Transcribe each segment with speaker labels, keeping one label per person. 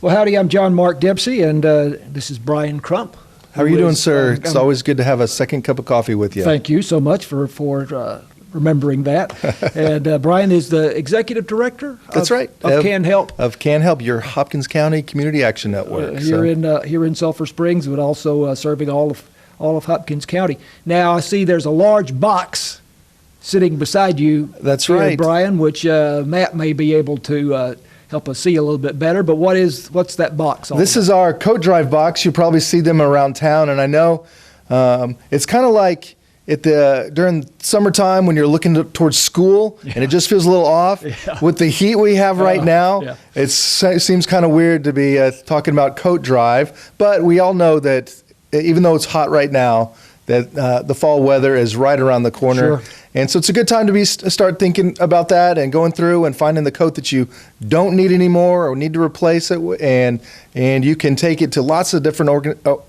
Speaker 1: Well, howdy, I'm John Mark Dempsey, and this is Brian Crump.
Speaker 2: How are you doing, sir? It's always good to have a second cup of coffee with you.
Speaker 1: Thank you so much for remembering that. And Brian is the executive director
Speaker 2: That's right.
Speaker 1: of CANHelp.
Speaker 2: Of CANHelp, your Hopkins County Community Action Network.
Speaker 1: Here in Sulphur Springs, but also serving all of Hopkins County. Now, I see there's a large box sitting beside you.
Speaker 2: That's
Speaker 1: here,
Speaker 2: right,
Speaker 1: Brian, which Matt may be able to help us see a little bit better. But what's that box all
Speaker 2: This
Speaker 1: about?
Speaker 2: is our coat drive box. You probably see them around town, and I know it's kind of like during summertime when you're looking towards school, and it just feels a little off.
Speaker 1: Yeah.
Speaker 2: With the heat we have right now,
Speaker 1: yeah.
Speaker 2: It seems kind of weird to be talking about coat drive, but we all know that even though it's hot right now, that the fall weather is right around the corner.
Speaker 1: Sure.
Speaker 2: And so it's a good time to start thinking about that and going through and finding the coat that you don't need anymore or need to replace it. And you can take it to lots of different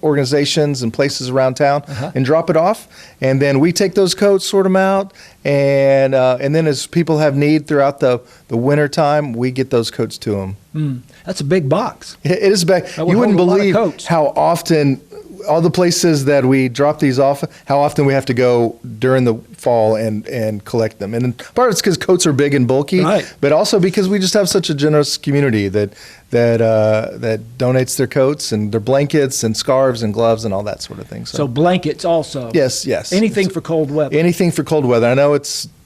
Speaker 2: organizations and places around town and drop it off. And then we take those coats, sort them out. And then as people have need throughout the winter time, we get those coats to them.
Speaker 1: That's a big box.
Speaker 2: It is big. You wouldn't believe how often all the places that we drop these off, how often we have to go during the fall and collect them. And part of it's because coats are big and bulky,
Speaker 1: right,
Speaker 2: but also because we just have such a generous community that donates their coats and their blankets and scarves and gloves and all that sort of thing.
Speaker 1: So blankets also.
Speaker 2: Yes.
Speaker 1: Anything for cold weather.
Speaker 2: Anything for cold weather. I know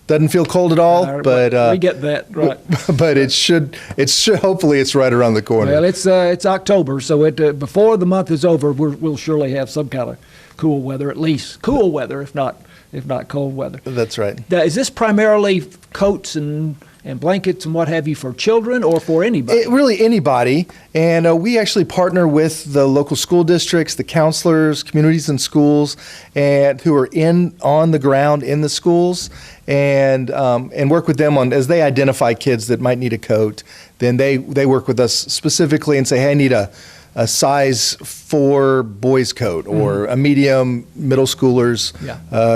Speaker 2: doesn't feel cold at all, but
Speaker 1: we get that right.
Speaker 2: But it should. Hopefully, it's right around the corner.
Speaker 1: Well, it's October, so before the month is over, we'll surely have some kind of cool weather, at least cool weather, if not cold weather.
Speaker 2: That's right.
Speaker 1: Is this primarily coats and blankets and what have you for children or for anybody?
Speaker 2: Really anybody. And we actually partner with the local school districts, the counselors, communities and schools, and who are on the ground in the schools, and work with them as they identify kids that might need a coat. Then they work with us specifically and say, hey, I need a size 4 boys coat or a medium middle schoolers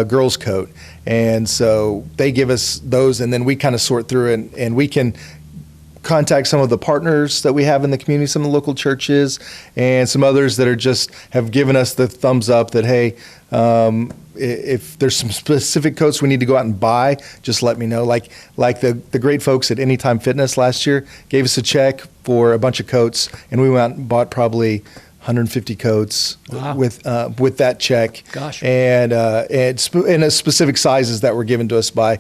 Speaker 2: girls coat. And so they give us those, and then we kind of sort through it, and we can contact some of the partners that we have in the community, some of the local churches, and some others that have given us the thumbs up that, hey, if there's some specific coats we need to go out and buy, just let me know. Like the great folks at Anytime Fitness last year gave us a check for a bunch of coats, and we went out and bought probably 150 coats with that check.
Speaker 1: Gosh.
Speaker 2: And in specific sizes that were given to us by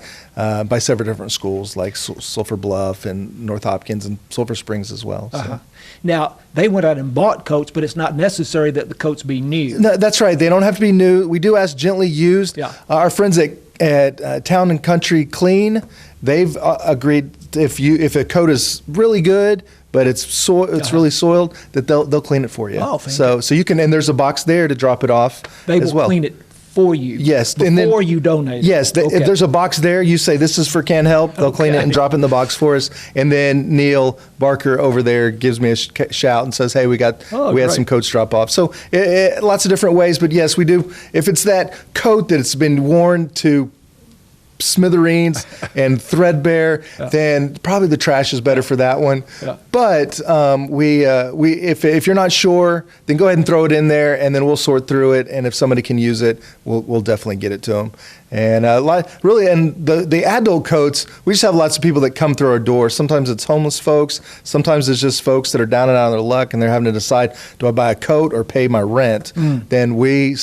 Speaker 2: several different schools like Sulphur Bluff and North Hopkins and Sulphur Springs as well. So.
Speaker 1: Now, they went out and bought coats, but it's not necessary that the coats be new.
Speaker 2: No, that's right. They don't have to be new. We do ask gently used.
Speaker 1: Yeah.
Speaker 2: Our friends at Town and Country Clean, they've agreed if a coat is really good, but it's really soiled, that they'll clean it for you.
Speaker 1: Oh, fantastic.
Speaker 2: So you can, and there's a box there to drop it off.
Speaker 1: They
Speaker 2: as
Speaker 1: will
Speaker 2: well.
Speaker 1: clean it for you.
Speaker 2: Yes,
Speaker 1: before you donate.
Speaker 2: Yes, if there's a box there, you say this is for CANHelp. They'll clean it and drop it in the box for us. And then Neil Barker over there gives me a shout and says, "Hey, we had some coats drop off." So lots of different ways, but yes, we do. If it's that coat that's been worn to smithereens and threadbare, then probably the trash is better for that one. Yeah. But if you're not sure, then go ahead and throw it in there, and then we'll sort through it. And if somebody can use it, we'll definitely get it to them. And the adult coats, we just have lots of people that come through our door. Sometimes it's homeless folks. Sometimes it's just folks that are down and out of their luck, and they're having to decide, do I buy a coat or pay my rent? Then we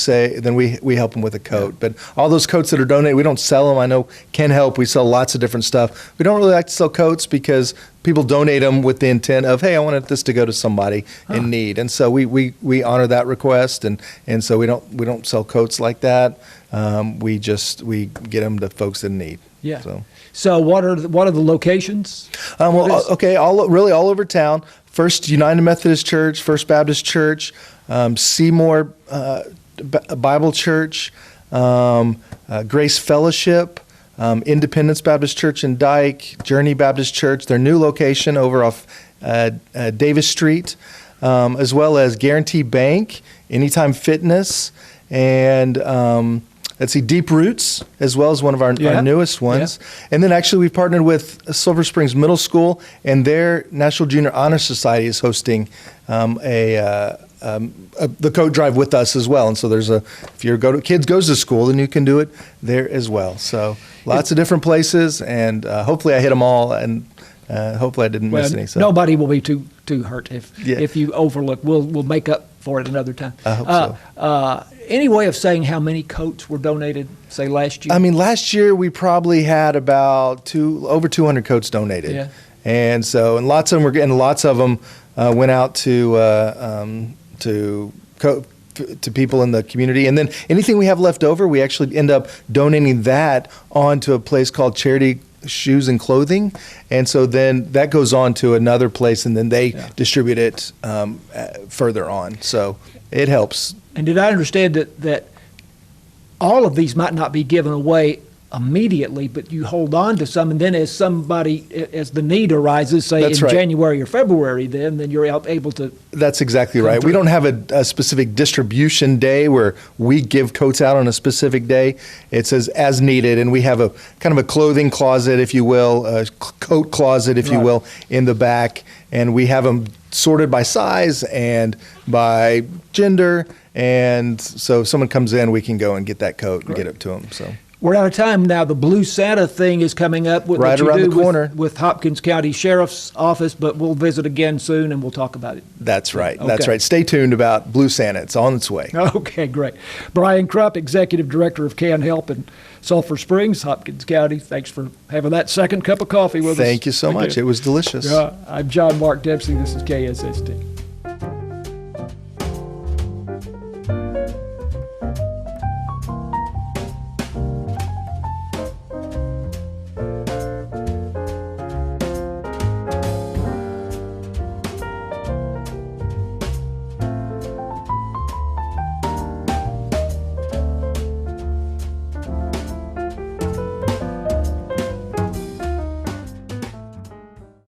Speaker 2: help them with a coat. But all those coats that are donated, we don't sell them. I know CANHelp, we sell lots of different stuff. We don't really like to sell coats because people donate them with the intent of, hey, I wanted this to go to somebody in need. And so we honor that request, and so we don't sell coats like that. We get them to folks in need.
Speaker 1: Yeah. So what are the locations?
Speaker 2: All over town. First United Methodist Church, First Baptist Church, Seymour Bible Church, Grace Fellowship, Independence Baptist Church in Dyke, Journey Baptist Church, their new location over off Davis Street, as well as Guarantee Bank, Anytime Fitness, and let's see, Deep Roots, as well as one of our newest ones. And then actually we've partnered with Silver Springs Middle School, and their National Junior Honor Society is hosting the coat drive with us as well. And so there's if your kids goes to school, then you can do it there as well. So lots of different places, and hopefully I hit them all, and hopefully I didn't miss any. So.
Speaker 1: Nobody will be too hurt if you overlook. We'll make up for it another time.
Speaker 2: I hope so.
Speaker 1: Any way of saying how many coats were donated, say, last year?
Speaker 2: I mean, last year we probably had about over 200 coats donated.
Speaker 1: Yeah.
Speaker 2: And lots of them went out to people in the community. And then anything we have left over, we actually end up donating that on to a place called Charity Shoes and Clothing. And so then that goes on to another place, and then they distribute it further on. So it helps. And
Speaker 1: did I understand that all of these might not be given away immediately, but you hold on to some, and then as the need arises, say in January or February, then you're able to. That's exactly right. We don't have a specific distribution day where we give coats out on a specific day. It says as needed, and we have a kind of a clothing closet, if you will, a coat closet, if you will, in the back, and we have them sorted by size and by gender, and so if someone comes in, we can go and get that coat and get it to them. So. We're out of time now. The Blue Santa thing is coming up. Right around the corner. With Hopkins County Sheriff's Office, but we'll visit again soon and we'll talk about it. That's right. Okay. That's right. Stay tuned about Blue Santa. It's on its way. Okay, great. Brian Crump, Executive Director of CANHelp in Sulphur Springs, Hopkins County. Thanks for having that second cup of coffee with us. Thank you so much. It was delicious. I'm John Mark Dempsey. This is KSST.